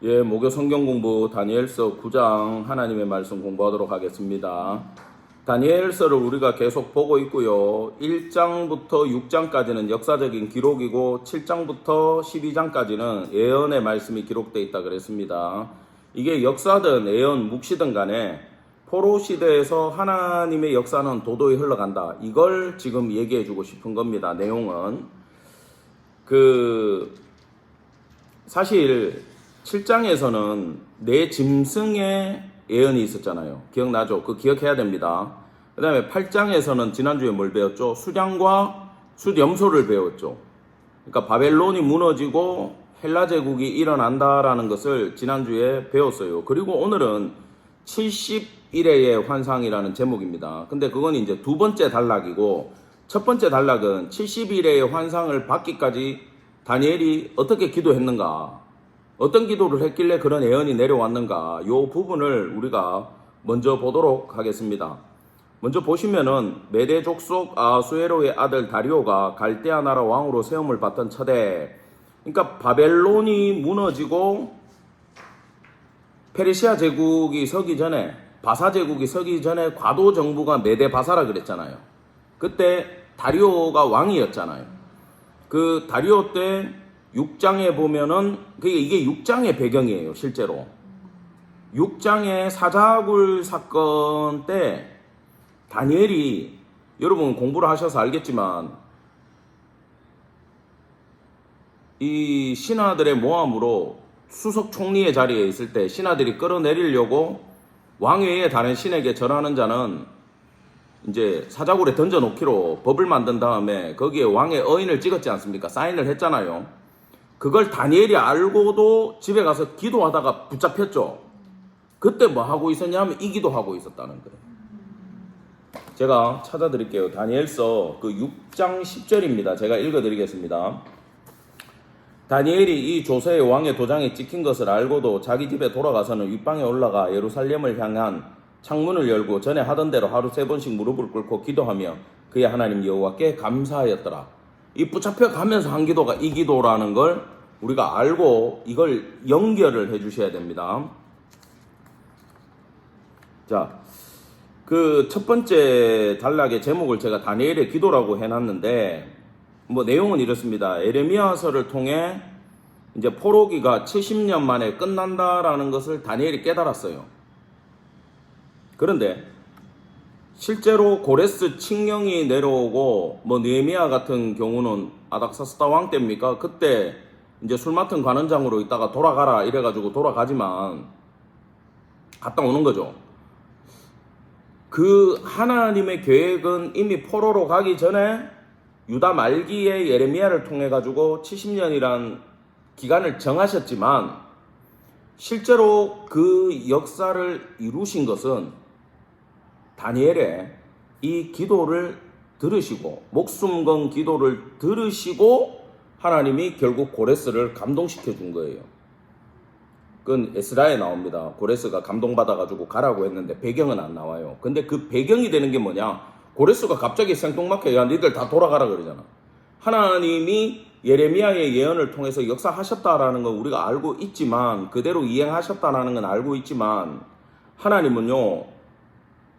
예, 목요 성경 공부 다니엘서 9장 하나님의 말씀 공부하도록 하겠습니다. 다니엘서를 우리가 계속 보고 있고요. 1장부터 6장까지는 역사적인 기록이고 7장부터 12장까지는 예언의 말씀이 기록되어 있다 그랬습니다. 이게 역사든 예언, 묵시든 간에 포로 시대에서 하나님의 역사는 도도히 흘러간다. 이걸 지금 얘기해 주고 싶은 겁니다. 내용은 사실 7장에서는 내 짐승의 예언이 있었잖아요. 기억나죠? 그거 기억해야 됩니다. 그 다음에 8장에서는 지난주에 뭘 배웠죠? 수장과 숫염소를 배웠죠. 그러니까 바벨론이 무너지고 헬라 제국이 일어난다라는 것을 지난주에 배웠어요. 그리고 오늘은 70일의 환상이라는 제목입니다. 근데 그건 이제 두 번째 단락이고, 첫 번째 단락은 70일의 환상을 받기까지 다니엘이 어떻게 기도했는가, 어떤 기도를 했길래 그런 예언이 내려왔는가, 이 부분을 우리가 먼저 보도록 하겠습니다. 먼저 보시면은 메대 족속 아수에로의 아들 다리오가 갈대아 나라 왕으로 세움을 받던 차대, 그러니까 바벨론이 무너지고 페르시아 제국이 서기 전에, 바사 제국이 서기 전에 과도 정부가 메대 바사라 그랬잖아요. 그때 다리오가 왕이었잖아요. 그 다리오 때 6장에 보면은, 이게 6장의 배경이에요, 실제로. 6장의 사자굴 사건 때 다니엘이, 여러분 공부를 하셔서 알겠지만, 이 신하들의 모함으로 수석 총리의 자리에 있을 때 신하들이 끌어내리려고 왕외의 다른 신에게 절하는 자는 이제 사자굴에 던져놓기로 법을 만든 다음에 거기에 왕의 어인을 찍었지 않습니까? 사인을 했잖아요. 그걸 다니엘이 알고도 집에 가서 기도하다가 붙잡혔죠. 그때 뭐 하고 있었냐면 이 기도하고 있었다는 거예요. 제가 찾아드릴게요. 다니엘서 그 6장 10절입니다. 제가 읽어드리겠습니다. 다니엘이 이 조세의 왕의 도장에 찍힌 것을 알고도 자기 집에 돌아가서는 윗방에 올라가 예루살렘을 향한 창문을 열고 전에 하던 대로 하루 3번씩 무릎을 꿇고 기도하며 그의 하나님 여호와께 감사하였더라. 이 붙잡혀 가면서 한 기도가 이 기도라는 걸 우리가 알고 이걸 연결을 해 주셔야 됩니다. 자, 그 첫 번째 단락의 제목을 제가 다니엘의 기도라고 해놨는데, 뭐 내용은 이렇습니다. 에레미야서를 통해 이제 포로기가 70년 만에 끝난다라는 것을 다니엘이 깨달았어요. 그런데 실제로 고레스 칙령이 내려오고, 뭐 느헤미야 같은 경우는 아닥사스다 왕 때입니까? 그때 이제 술 맡은 관원장으로 있다가 돌아가라 이래가지고 돌아가지만 갔다 오는 거죠. 그 하나님의 계획은 이미 포로로 가기 전에 유다 말기에 예레미야를 통해 가지고 70년이란 기간을 정하셨지만, 실제로 그 역사를 이루신 것은 다니엘의 이 기도를 들으시고, 목숨 건 기도를 들으시고 하나님이 결국 고레스를 감동시켜 준 거예요. 그건 에스라에 나옵니다. 고레스가 감동받아가지고 가라고 했는데 배경은 안 나와요. 근데 그 배경이 되는 게 뭐냐? 고레스가 갑자기 생뚱맞게 야 니들 다 돌아가라 그러잖아. 하나님이 예레미야의 예언을 통해서 역사하셨다라는 건 우리가 알고 있지만, 그대로 이행하셨다라는 건 알고 있지만, 하나님은요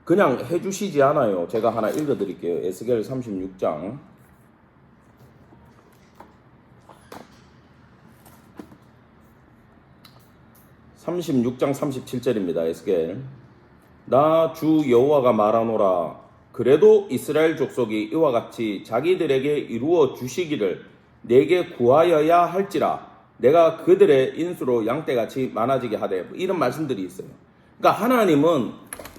그냥 해주시지 않아요. 제가 하나 읽어드릴게요. 에스겔 36장 37절입니다. 에스겔. 나 주 여호와가 말하노라. 그래도 이스라엘 족속이 이와 같이 자기들에게 이루어 주시기를 내게 구하여야 할지라 내가 그들의 인수로 양떼같이 많아지게 하되, 이런 말씀들이 있어요. 그러니까 하나님은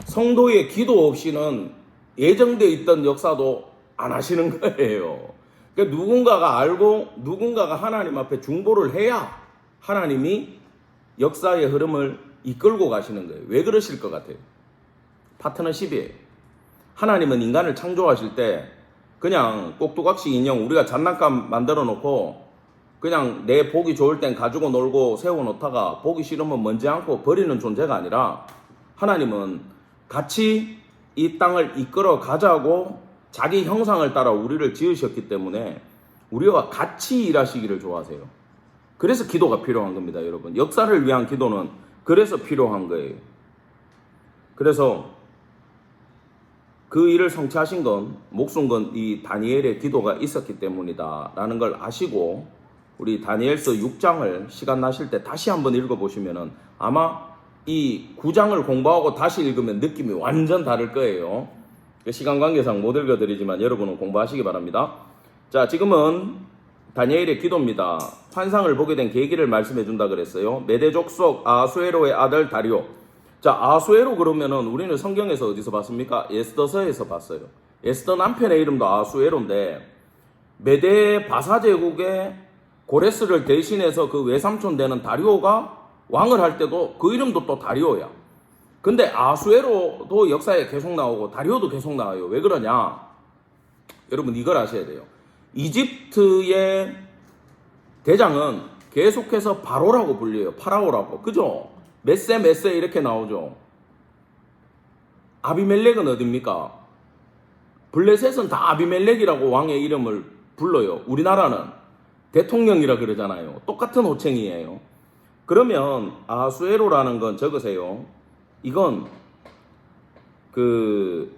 성도의 기도 없이는 예정되어 있던 역사도 안 하시는 거예요. 그러니까 누군가가 알고 누군가가 하나님 앞에 중보를 해야 하나님이 역사의 흐름을 이끌고 가시는 거예요. 왜 그러실 것 같아요? 파트너십이에요. 하나님은 인간을 창조하실 때 그냥 꼭두각시 인형, 우리가 장난감 만들어 놓고 그냥 내 보기 좋을 땐 가지고 놀고 세워놓다가 보기 싫으면 먼지 않고 버리는 존재가 아니라, 하나님은 같이 이 땅을 이끌어 가자고 자기 형상을 따라 우리를 지으셨기 때문에 우리와 같이 일하시기를 좋아하세요. 그래서 기도가 필요한 겁니다, 여러분. 역사를 위한 기도는 그래서 필요한 거예요. 그래서 그 일을 성취하신 건, 목숨 건 이 다니엘의 기도가 있었기 때문이다라는 걸 아시고, 우리 다니엘서 6장을 시간 나실 때 다시 한번 읽어보시면은 아마 이 9장을 공부하고 다시 읽으면 느낌이 완전 다를 거예요. 시간 관계상 못 읽어드리지만 여러분은 공부하시기 바랍니다. 자, 지금은 다니엘의 기도입니다. 환상을 보게 된 계기를 말씀해 준다 그랬어요. 메대 족속 아수에로의 아들 다리오. 자, 아수에로 그러면은 우리는 성경에서 어디서 봤습니까? 에스더서에서 봤어요. 에스더 남편의 이름도 아수에로인데, 메대 바사 제국의 고레스를 대신해서 그 외삼촌 되는 다리오가 왕을 할 때도 그 이름도 또 다리오야. 근데 아수에로도 역사에 계속 나오고 다리오도 계속 나와요. 왜 그러냐? 여러분 이걸 아셔야 돼요. 이집트의 대장은 계속해서 바로라고 불려요. 파라오라고. 그죠? 메세 이렇게 나오죠. 아비멜렉은 어딥니까? 블레셋은 다 아비멜렉이라고 왕의 이름을 불러요. 우리나라는 대통령이라 그러잖아요. 똑같은 호칭이에요. 그러면 아수에로라는 건 적으세요. 이건 그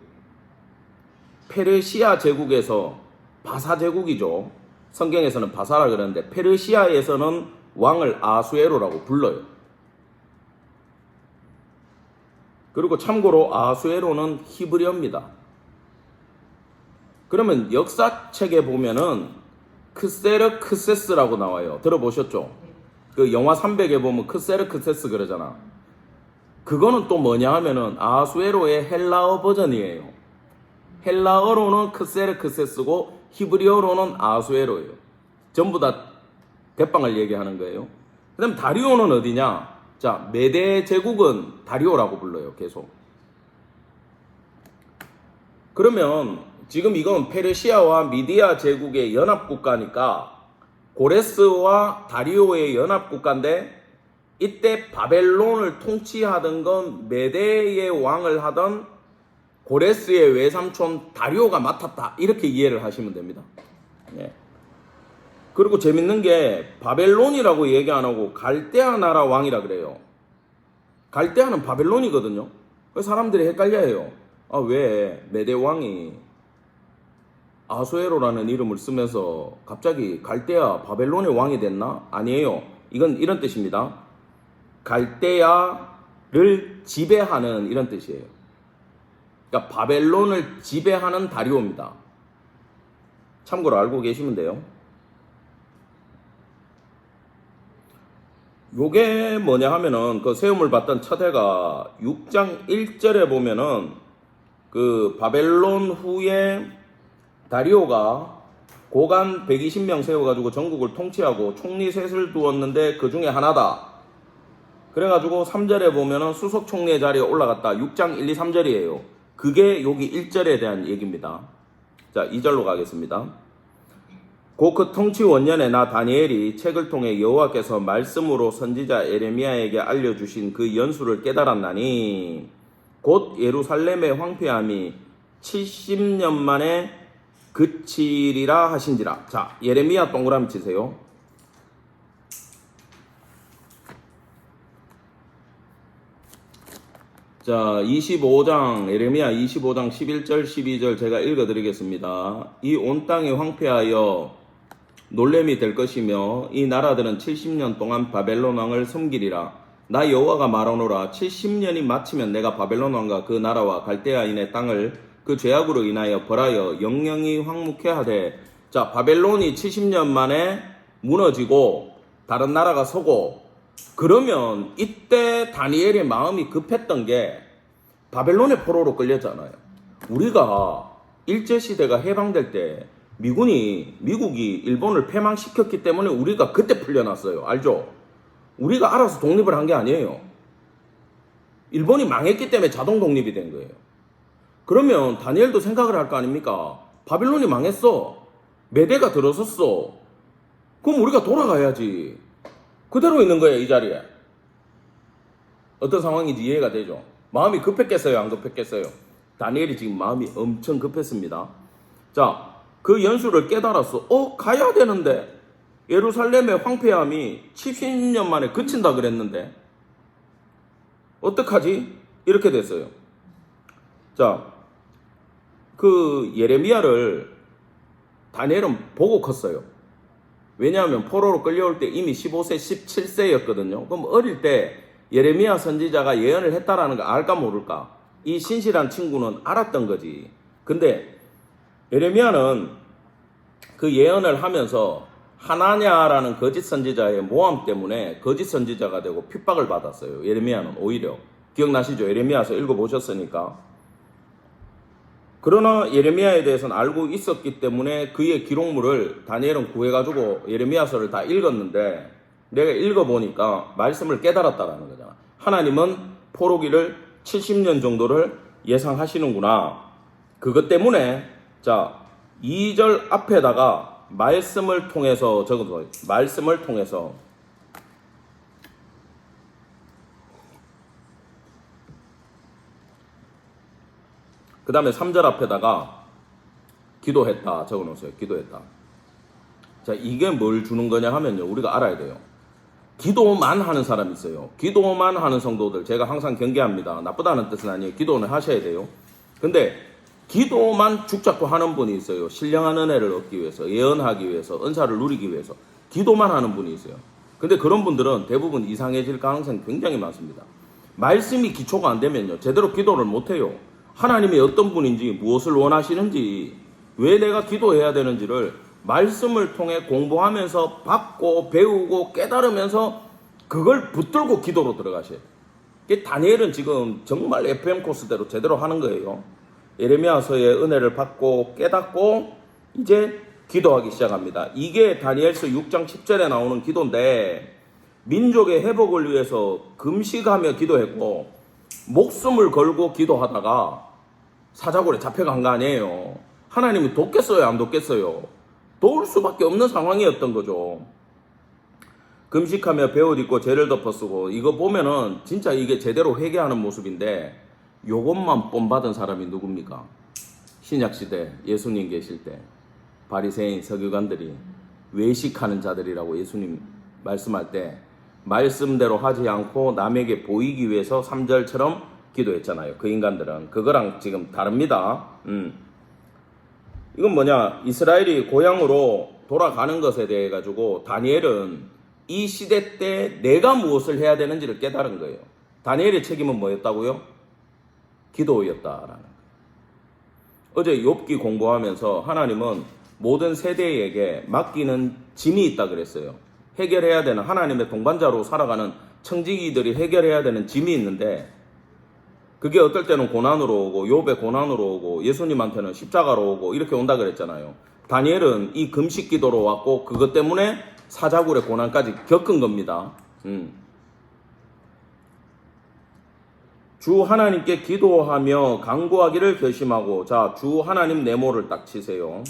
페르시아 제국에서 바사 제국이죠. 성경에서는 바사라 그러는데 페르시아에서는 왕을 아수에로라고 불러요. 그리고 참고로 아수에로는 히브리어입니다. 그러면 역사책에 보면은 크세르크세스라고 나와요. 들어보셨죠? 그 영화 300에 보면 크세르크세스 그러잖아. 그거는 또 뭐냐 하면은 아수에로의 헬라어 버전이에요. 헬라어로는 크세르크세스고 히브리어로는 아수에로예요. 전부 다 대빵을 얘기하는 거예요. 그 다음 다리오는 어디냐? 자, 메대 제국은 다리오라고 불러요. 계속. 그러면 지금 이건 페르시아와 미디아 제국의 연합국가니까 고레스와 다리오의 연합국가인데, 이때 바벨론을 통치하던 건 메대의 왕을 하던 고레스의 외삼촌 다리오가 맡았다. 이렇게 이해를 하시면 됩니다. 네. 그리고 재밌는 게 바벨론이라고 얘기 안 하고 갈대아 나라 왕이라 그래요. 갈대아는 바벨론이거든요. 그래서 사람들이 헷갈려해요. 아, 왜 메대 왕이 아수에로라는 이름을 쓰면서 갑자기 갈대아 바벨론의 왕이 됐나? 아니에요. 이건 이런 뜻입니다. 갈대아를 지배하는 이런 뜻이에요. 그러니까 바벨론을 지배하는 다리오입니다. 참고로 알고 계시면 돼요. 요게 뭐냐 하면은 그 세움을 받던 첫 해가 6장 1절에 보면은 그 바벨론 후에 다리오가 고관 120명 세워가지고 전국을 통치하고 총리 셋을 두었는데 그 중에 하나다. 그래가지고 3절에 보면은 수석 총리의 자리에 올라갔다. 6장 1, 2, 3절이에요. 그게 여기 1절에 대한 얘기입니다. 자, 2절로 가겠습니다. 그 통치 원년에 나 다니엘이 책을 통해 여호와께서 말씀으로 선지자 에레미야에게 알려주신 그 연수를 깨달았나니 곧 예루살렘의 황폐함이 70년 만에 그치리라 하신지라. 자, 예레미야 동그라미 치세요. 자, 25장, 예레미야 25장 11절 12절 제가 읽어드리겠습니다. 이 온 땅이 황폐하여 놀램이 될 것이며 이 나라들은 70년 동안 바벨론 왕을 섬기리라. 나 여호와가 말하노라. 70년이 마치면 내가 바벨론 왕과 그 나라와 갈대아인의 땅을 그 죄악으로 인하여 벌하여 영영이 황무케 하되. 자, 바벨론이 70년 만에 무너지고 다른 나라가 서고, 그러면 이때 다니엘의 마음이 급했던 게 바벨론의 포로로 끌렸잖아요. 우리가 일제시대가 해방될 때 미국이 일본을 패망시켰기 때문에 우리가 그때 풀려났어요. 알죠? 우리가 알아서 독립을 한 게 아니에요. 일본이 망했기 때문에 자동 독립이 된 거예요. 그러면 다니엘도 생각을 할 거 아닙니까? 바빌론이 망했어. 메대가 들어섰어. 그럼 우리가 돌아가야지. 그대로 있는 거예요, 이 자리에. 어떤 상황인지 이해가 되죠? 마음이 급했겠어요, 안 급했겠어요? 다니엘이 지금 마음이 엄청 급했습니다. 자, 그 연수를 깨달았어. 가야 되는데. 예루살렘의 황폐함이 70년 만에 그친다 그랬는데 어떡하지? 이렇게 됐어요. 자, 그 예레미야를 다니엘은 보고 컸어요. 왜냐하면 포로로 끌려올 때 이미 15세, 17세였거든요. 그럼 어릴 때 예레미야 선지자가 예언을 했다라는 거 알까 모를까? 이 신실한 친구는 알았던 거지. 근데 예레미야는 그 예언을 하면서 하나냐라는 거짓 선지자의 모함 때문에 거짓 선지자가 되고 핍박을 받았어요. 예레미야는 오히려. 기억나시죠? 예레미야서 읽어보셨으니까. 그러나 예레미야에 대해서는 알고 있었기 때문에 그의 기록물을 다니엘은 구해가지고 예레미야서를 다 읽었는데 내가 읽어보니까 말씀을 깨달았다라는 거잖아. 하나님은 포로기를 70년 정도를 예상하시는구나. 그것 때문에 자 2절 앞에다가 말씀을 통해서 적어둬요. 말씀을 통해서 그 다음에 3절 앞에다가 기도했다 적어놓으세요. 기도했다. 자, 이게 뭘 주는 거냐 하면요. 우리가 알아야 돼요. 기도만 하는 사람이 있어요. 기도만 하는 성도들 제가 항상 경계합니다. 나쁘다는 뜻은 아니에요. 기도는 하셔야 돼요. 근데 기도만 죽잡고 하는 분이 있어요. 신령한 은혜를 얻기 위해서, 예언하기 위해서, 은사를 누리기 위해서 기도만 하는 분이 있어요. 근데 그런 분들은 대부분 이상해질 가능성이 굉장히 많습니다. 말씀이 기초가 안 되면요. 제대로 기도를 못해요. 하나님이 어떤 분인지, 무엇을 원하시는지, 왜 내가 기도해야 되는지를 말씀을 통해 공부하면서 받고 배우고 깨달으면서 그걸 붙들고 기도로 들어가셔야 돼요. 다니엘은 지금 정말 FM 코스대로 제대로 하는 거예요. 예레미야서의 은혜를 받고 깨닫고 이제 기도하기 시작합니다. 이게 다니엘서 6장 10절에 나오는 기도인데 민족의 회복을 위해서 금식하며 기도했고 목숨을 걸고 기도하다가 사자굴에 잡혀간 거 아니에요. 하나님이 돕겠어요? 안 돕겠어요? 도울 수밖에 없는 상황이었던 거죠. 금식하며 베옷 입고 죄를 덮어쓰고 이거 보면은 진짜 이게 제대로 회개하는 모습인데 요것만 본받은 사람이 누굽니까? 신약시대 예수님 계실 때 바리새인 서기관들이 외식하는 자들이라고 예수님 말씀할 때 말씀대로 하지 않고 남에게 보이기 위해서 3절처럼 기도했잖아요. 그 인간들은 그거랑 지금 다릅니다. 이건 뭐냐, 이스라엘이 고향으로 돌아가는 것에 대해 가지고 다니엘은 이 시대 때 내가 무엇을 해야 되는지를 깨달은 거예요. 다니엘의 책임은 뭐였다고요? 기도였다라는 거예요. 어제 욥기 공부하면서 하나님은 모든 세대에게 맡기는 짐이 있다 그랬어요. 해결해야 되는, 하나님의 동반자로 살아가는 청지기들이 해결해야 되는 짐이 있는데 그게 어떨 때는 고난으로 오고 욥의 고난으로 오고 예수님한테는 십자가로 오고 이렇게 온다 그랬잖아요. 다니엘은 이 금식 기도로 왔고 그것 때문에 사자굴의 고난까지 겪은 겁니다. 주 하나님께 기도하며 간구하기를 결심하고, 자, 주 하나님 네모를 딱 치세요.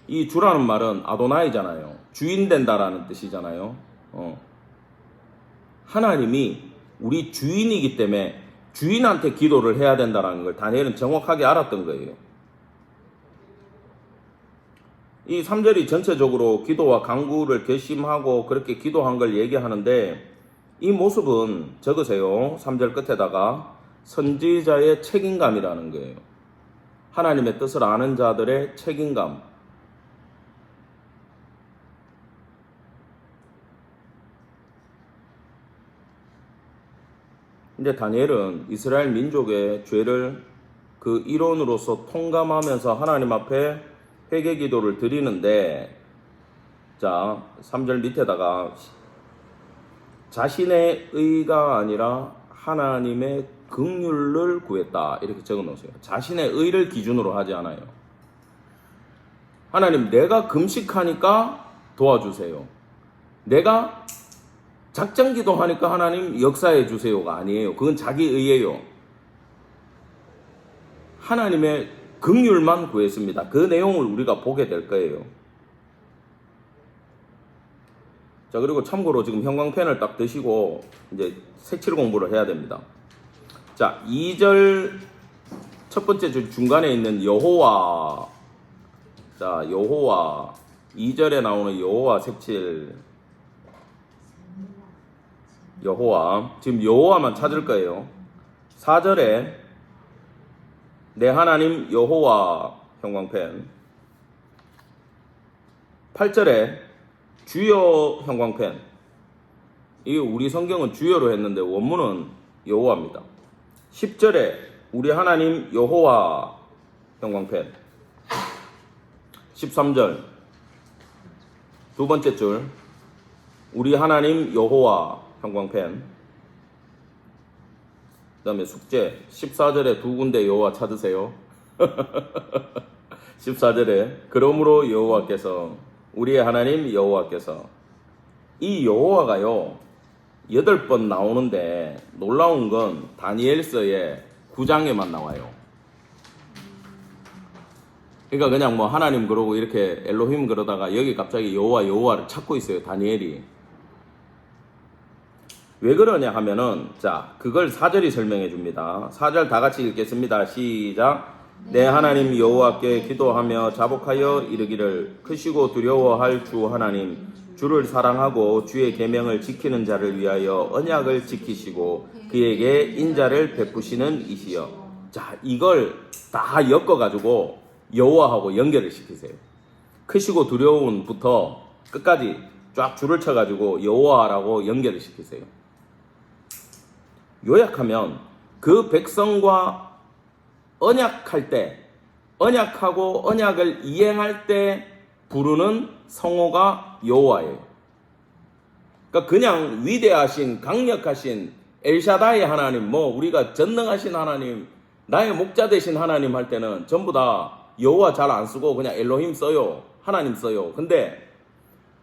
이 주라는 말은 아도나이잖아요. 주인 된다라는 뜻이잖아요. 하나님이 우리 주인이기 때문에 주인한테 기도를 해야 된다는 걸 다니엘은 정확하게 알았던 거예요. 이 3절이 전체적으로 기도와 간구를 결심하고 그렇게 기도한 걸 얘기하는데 이 모습은 적으세요. 3절 끝에다가 선지자의 책임감이라는 거예요. 하나님의 뜻을 아는 자들의 책임감. 근데 다니엘은 이스라엘 민족의 죄를 그 일원으로서 통감하면서 하나님 앞에 회개 기도를 드리는데, 자, 3절 밑에다가 자신의 의가 아니라 하나님의 긍휼을 구했다 이렇게 적어 놓으세요. 자신의 의를 기준으로 하지 않아요. 하나님, 내가 금식하니까 도와주세요. 내가 작정 기도하니까 하나님 역사해 주세요가 아니에요. 그건 자기 의예요. 하나님의 긍휼만 구했습니다. 그 내용을 우리가 보게 될 거예요. 자, 그리고 참고로 지금 형광펜을 딱 드시고 이제 색칠 공부를 해야 됩니다. 자, 2절 첫 번째 중간에 있는 여호와. 자, 여호와. 2절에 나오는 여호와 색칠 여호와, 지금 여호와만 찾을 거예요. 4절에 내 하나님 여호와 형광펜, 8절에 주여 형광펜. 이 우리 성경은 주여로 했는데 원문은 여호와입니다. 10절에 우리 하나님 여호와 형광펜, 13절 두 번째 줄 우리 하나님 여호와 형광펜. 그 다음에 숙제 14절에 두 군데 여호와 찾으세요. 14절에 그러므로 여호와께서 우리의 하나님 여호와께서, 이 여호와가요 8번 나오는데 놀라운 건 다니엘서의 9장에만 나와요. 그러니까 그냥 뭐 하나님 그러고 이렇게 엘로힘 그러다가 여기 갑자기 여호와 여호와를 찾고 있어요, 다니엘이. 왜 그러냐 하면은, 자, 그걸 4절이 설명해 줍니다. 4절 다 같이 읽겠습니다. 시작. 내 하나님 여호와께 기도하며 자복하여 이르기를 크시고 두려워할 주 하나님, 주를 사랑하고 주의 계명을 지키는 자를 위하여 언약을 지키시고 그에게 인자를 베푸시는 이시여. 자, 이걸 다 엮어가지고 여호와하고 연결을 시키세요. 크시고 두려움부터 끝까지 쫙 줄을 쳐가지고 여호와라고 연결을 시키세요. 요약하면 그 백성과 언약할 때, 언약하고 언약을 이행할 때 부르는 성호가 여호와예요. 그러니까 그냥 위대하신 강력하신 엘샤다이 하나님, 뭐 우리가 전능하신 하나님, 나의 목자 되신 하나님 할 때는 전부 다 여호와 잘 안 쓰고 그냥 엘로힘 써요. 하나님 써요. 근데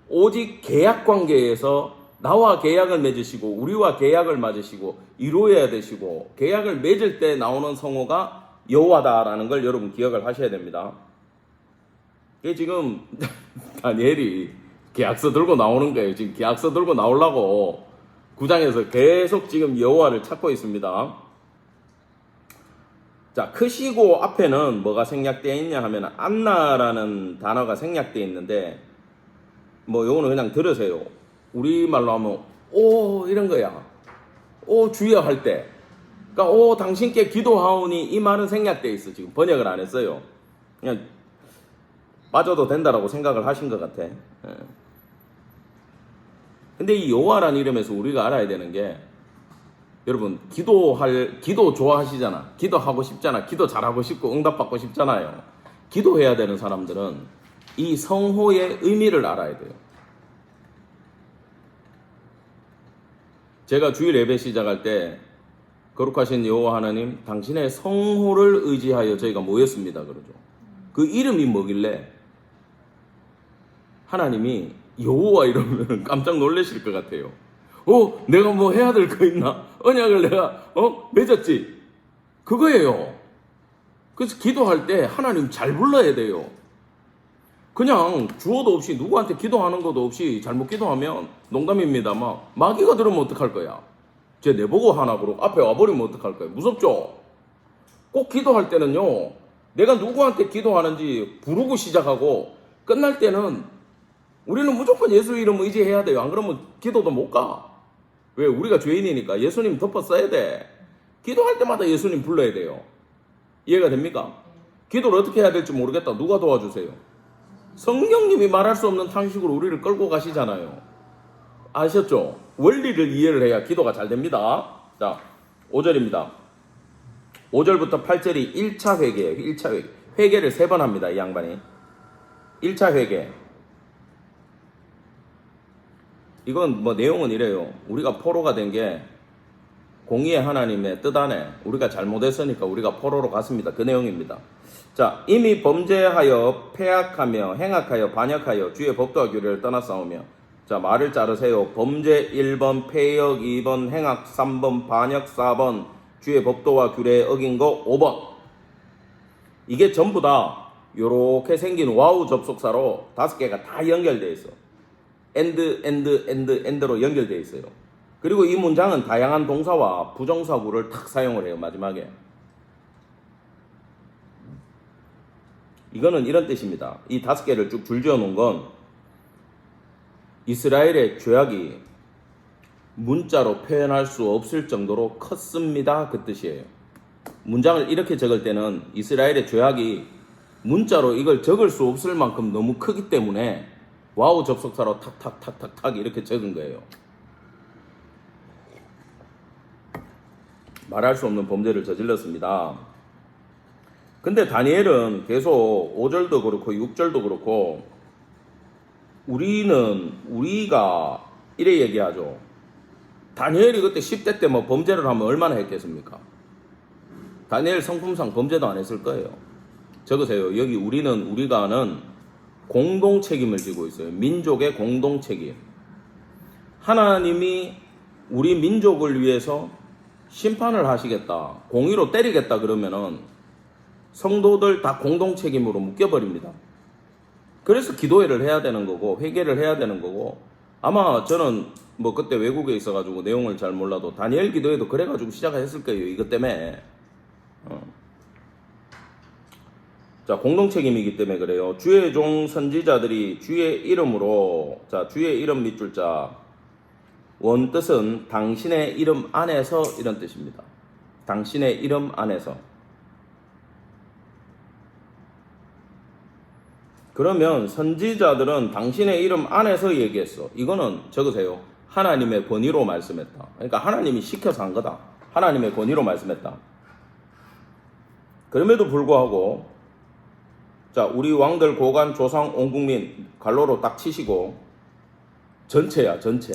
오직 계약 관계에서 나와 계약을 맺으시고 우리와 계약을 맺으시고 이루어야 되시고 계약을 맺을 때 나오는 성호가 여호와다라는 걸 여러분 기억을 하셔야 됩니다. 이게 지금 다니엘이 계약서 들고 나오는 거예요. 지금 계약서 들고 나오려고 9장에서 계속 지금 여호와를 찾고 있습니다. 자, 크시고 앞에는 뭐가 생략되어 있냐 하면 안나라는 단어가 생략되어 있는데, 뭐 요거는 그냥 들으세요. 우리말로 하면 오 이런 거야. 오 주여 할 때, 그러니까 오 당신께 기도하오니, 이 말은 생략되어 있어. 지금 번역을 안 했어요. 그냥 빠져도 된다라고 생각을 하신 것 같아. 근데 이 여호와라는 이름에서 우리가 알아야 되는 게, 여러분 기도 좋아하시잖아. 기도하고 싶잖아. 기도 잘하고 싶고 응답받고 싶잖아요. 기도해야 되는 사람들은 이 성호의 의미를 알아야 돼요. 제가 주일 예배 시작할 때 거룩하신 여호와 하나님, 당신의 성호를 의지하여 저희가 모였습니다 그러죠. 그 이름이 뭐길래 하나님이 여호와 이러면 깜짝 놀라실 것 같아요. 내가 뭐 해야 될 거 있나? 언약을 내가 맺었지. 그거예요. 그래서 기도할 때 하나님 잘 불러야 돼요. 그냥 주어도 없이 누구한테 기도하는 것도 없이 잘못 기도하면, 농담입니다, 마귀가 들으면 어떡할 거야? 쟤 내보고 하나 그러고 앞에 와버리면 어떡할 거야? 무섭죠? 꼭 기도할 때는요, 내가 누구한테 기도하는지 부르고 시작하고, 끝날 때는 우리는 무조건 예수 이름 의지해야 돼요. 안 그러면 기도도 못 가. 왜? 우리가 죄인이니까 예수님 덮어 써야 돼. 기도할 때마다 예수님 불러야 돼요. 이해가 됩니까? 기도를 어떻게 해야 될지 모르겠다. 누가 도와주세요? 성령님이 말할 수 없는 탄식으로 우리를 끌고 가시잖아요. 아셨죠? 원리를 이해를 해야 기도가 잘 됩니다. 자, 5절입니다. 5절부터 8절이 1차 회개예요. 1차 회개. 회개를 3번 합니다. 이 양반이. 1차 회개. 이건 뭐 내용은 이래요. 우리가 포로가 된 게 공의의 하나님의 뜻 안에 우리가 잘못했으니까 우리가 포로로 갔습니다. 그 내용입니다. 자, 이미 범죄하여 패악하며 행악하여 반역하여 주의 법도와 규례를 떠나싸우며, 자, 말을 자르세요. 범죄 1번, 패역 2번, 행악 3번, 반역 4번, 주의 법도와 규례에 어긴 거 5번. 이게 전부 다 요렇게 생긴 와우 접속사로 5개가 다 연결되어 있어. 엔드로 연결되어 있어요. 그리고 이 문장은 다양한 동사와 부정사구를 탁 사용을 해요. 마지막에. 이거는 이런 뜻입니다. 이 5개를 쭉 줄지어 놓은 건 이스라엘의 죄악이 문자로 표현할 수 없을 정도로 컸습니다. 그 뜻이에요. 문장을 이렇게 적을 때는 이스라엘의 죄악이 문자로 이걸 적을 수 없을 만큼 너무 크기 때문에 와우 접속사로 탁탁탁탁탁 이렇게 적은 거예요. 말할 수 없는 범죄를 저질렀습니다. 근데 다니엘은 계속 5절도 그렇고 6절도 그렇고 우리가 이래 얘기하죠. 다니엘이 그때 10대 때 뭐 범죄를 하면 얼마나 했겠습니까? 다니엘 성품상 범죄도 안 했을 거예요. 적으세요. 여기 우리가는 공동 책임을 지고 있어요. 민족의 공동 책임. 하나님이 우리 민족을 위해서 심판을 하시겠다, 공의로 때리겠다 그러면은 성도들 다 공동 책임으로 묶여버립니다. 그래서 기도회를 해야 되는 거고 회개를 해야 되는 거고, 아마 저는 뭐 그때 외국에 있어가지고 내용을 잘 몰라도 다니엘 기도회도 그래가지고 시작했을 거예요. 이것 때문에. 자, 공동 책임이기 때문에 그래요. 주의 종 선지자들이 주의 이름으로, 자, 주의 이름 밑줄 자, 원뜻은 당신의 이름 안에서 이런 뜻입니다. 당신의 이름 안에서. 그러면 선지자들은 당신의 이름 안에서 얘기했어. 이거는 적으세요. 하나님의 권위로 말씀했다. 그러니까 하나님이 시켜서 한 거다. 하나님의 권위로 말씀했다. 그럼에도 불구하고, 자, 우리 왕들, 고관, 조상, 온 국민 갈로로 딱 치시고, 전체야, 전체.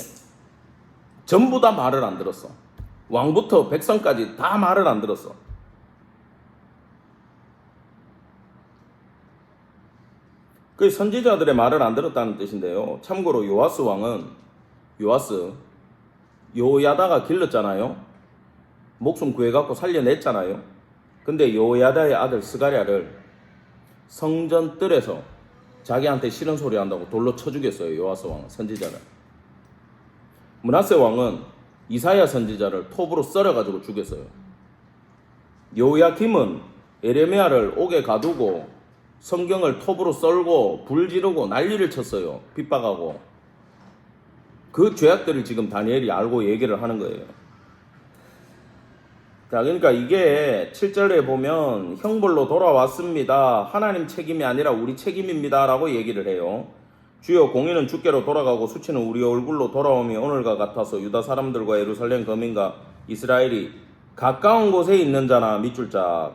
전부 다 말을 안 들었어. 왕부터 백성까지 다 말을 안 들었어. 그 선지자들의 말을 안 들었다는 뜻인데요. 참고로 요야다가 길렀잖아요. 목숨 구해갖고 살려냈잖아요. 근데 요야다의 아들 스가랴를 성전 뜰에서 자기한테 싫은 소리 한다고 돌로 쳐 죽였어요. 요아스 왕은, 선지자를. 므낫세 왕은 이사야 선지자를 톱으로 썰어가지고 죽였어요. 요야김은 에레미야를 옥에 가두고 성경을 톱으로 썰고 불 지르고 난리를 쳤어요. 핍박하고. 그 죄악들을 지금 다니엘이 알고 얘기를 하는 거예요. 자, 그러니까 이게 7절에 보면 형벌로 돌아왔습니다. 하나님 책임이 아니라 우리 책임입니다. 라고 얘기를 해요. 주여, 공의는 주께로 돌아가고 수치는 우리 얼굴로 돌아오미 오늘과 같아서 유다 사람들과 예루살렘 거민과 이스라엘이 가까운 곳에 있는 자나 밑줄자.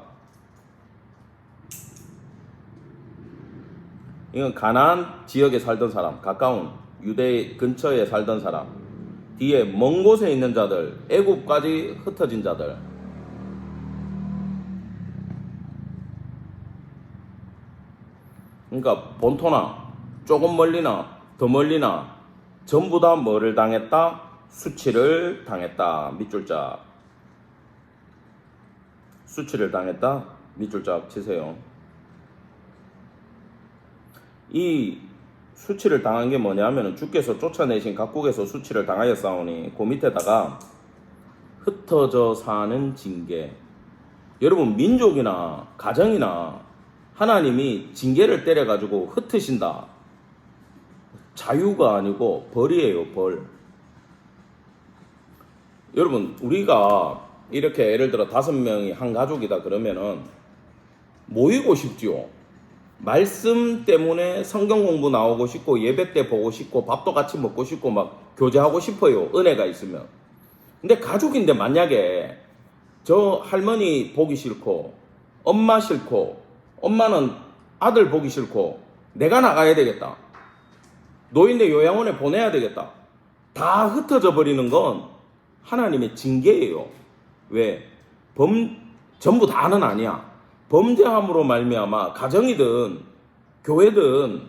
이건 가나안 지역에 살던 사람, 가까운 유대 근처에 살던 사람. 뒤에 먼 곳에 있는 자들, 애굽까지 흩어진 자들. 그러니까 본토나 조금 멀리나 더 멀리나 전부 다 뭐를 당했다? 수치를 당했다. 밑줄자. 수치를 당했다. 밑줄자 치세요. 이 수치를 당한 게 뭐냐면 주께서 쫓아내신 각국에서 수치를 당하였사오니 그 밑에다가 흩어져 사는 징계. 여러분, 민족이나 가정이나 하나님이 징계를 때려가지고 흩으신다. 자유가 아니고 벌이에요, 벌. 여러분, 우리가 이렇게 예를 들어 5명이 한 가족이다 그러면은 모이고 싶지요. 말씀 때문에 성경 공부 나오고 싶고 예배 때 보고 싶고 밥도 같이 먹고 싶고 막 교제하고 싶어요. 은혜가 있으면. 근데 가족인데 만약에 저 할머니 보기 싫고 엄마 싫고 엄마는 아들 보기 싫고 내가 나가야 되겠다. 노인네 요양원에 보내야 되겠다. 다 흩어져 버리는 건 하나님의 징계예요. 왜? 전부 다는 아니야. 범죄함으로 말미암아 가정이든 교회든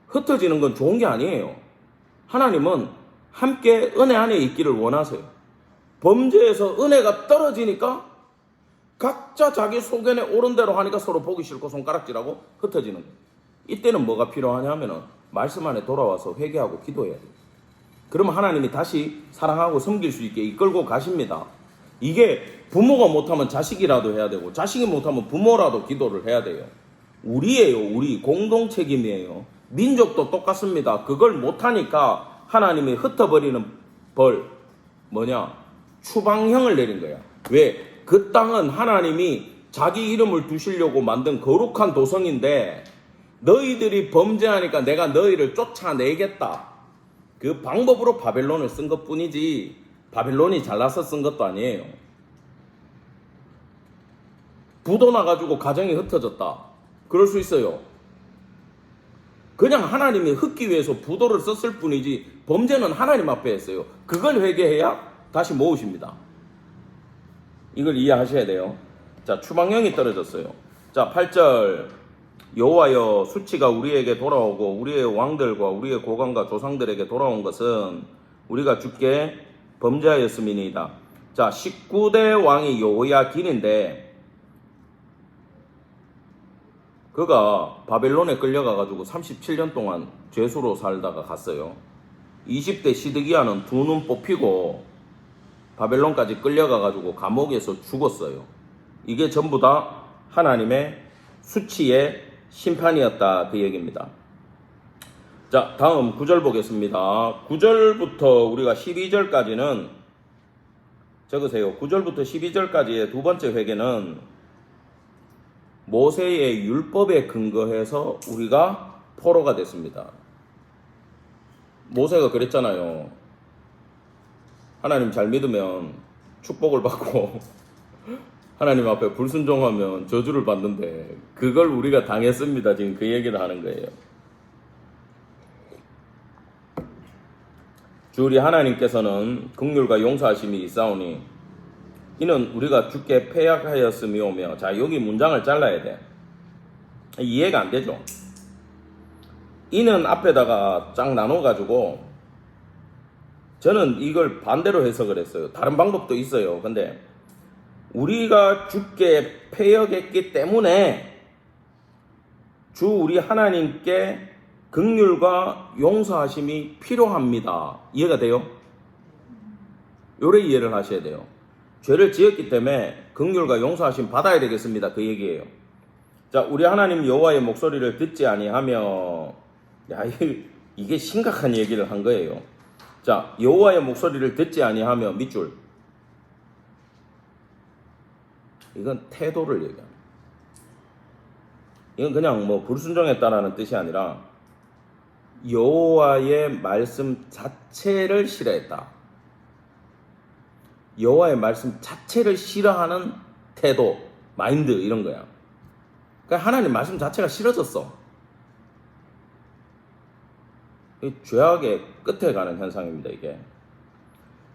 흩어지는 건 좋은 게 아니에요. 하나님은 함께 은혜 안에 있기를 원하세요. 범죄에서 은혜가 떨어지니까 각자 자기 소견에 옳은 대로 하니까 서로 보기 싫고 손가락질하고 흩어지는 거예요. 이때는 뭐가 필요하냐면은 말씀 안에 돌아와서 회개하고 기도해야 돼요. 그러면 하나님이 다시 사랑하고 섬길 수 있게 이끌고 가십니다. 이게 부모가 못하면 자식이라도 해야 되고 자식이 못하면 부모라도 기도를 해야 돼요. 우리예요. 우리 공동 책임이에요. 민족도 똑같습니다. 그걸 못하니까 하나님이 흩어버리는 벌 뭐냐? 추방형을 내린 거야. 왜? 그 땅은 하나님이 자기 이름을 두시려고 만든 거룩한 도성인데 너희들이 범죄하니까 내가 너희를 쫓아내겠다. 그 방법으로 바벨론을 쓴 것뿐이지 바벨론이 잘나서 쓴 것도 아니에요. 부도 나가지고 가정이 흩어졌다. 그럴 수 있어요. 그냥 하나님이 흩기 위해서 부도를 썼을 뿐이지 범죄는 하나님 앞에 했어요. 그걸 회개해야 다시 모으십니다. 이걸 이해하셔야 돼요. 자, 추방령이 떨어졌어요. 자, 8절 여호와여 수치가 우리에게 돌아오고 우리의 왕들과 우리의 고관과 조상들에게 돌아온 것은 우리가 주께 범죄하였음이니이다. 자, 19대 왕이 여호야긴인데 그가 바벨론에 끌려가가지고 37년 동안 죄수로 살다가 갔어요. 20대 시드기야는 두 눈 뽑히고 바벨론까지 끌려가가지고 감옥에서 죽었어요. 이게 전부 다 하나님의 수치의 심판이었다 그 얘기입니다. 자, 다음 9절 보겠습니다. 9절부터 우리가 12절까지는 적으세요. 9절부터 12절까지의 두 번째 회개는 모세의 율법에 근거해서 우리가 포로가 됐습니다. 모세가 그랬잖아요. 하나님 잘 믿으면 축복을 받고 하나님 앞에 불순종하면 저주를 받는데 그걸 우리가 당했습니다. 지금 그 얘기를 하는 거예요. 주 우리 하나님께서는 긍휼과 용서하심이 있사오니 이는 우리가 주께 패역하였음이오며. 자, 여기 문장을 잘라야 돼. 이해가 안 되죠. 이는 앞에다가 쫙 나눠가지고 저는 이걸 반대로 해석을 했어요. 다른 방법도 있어요. 근데 우리가 주께 패역했기 때문에 주 우리 하나님께 긍휼과 용서하심이 필요합니다. 이해가 돼요? 요래 이해를 하셔야 돼요. 죄를 지었기 때문에 긍휼과 용서하심 받아야 되겠습니다. 그 얘기예요. 자, 우리 하나님 여호와의 목소리를 듣지 아니하며, 야, 이게 심각한 얘기를 한 거예요. 자, 여호와의 목소리를 듣지 아니하며 밑줄. 이건 태도를 얘기합니다. 이건 그냥 뭐 불순종했다라는 뜻이 아니라 여호와의 말씀 자체를 싫어했다. 여호와의 말씀 자체를 싫어하는 태도, 마인드 이런 거야. 그러니까 하나님 말씀 자체가 싫어졌어. 죄악의 끝에 가는 현상입니다. 이게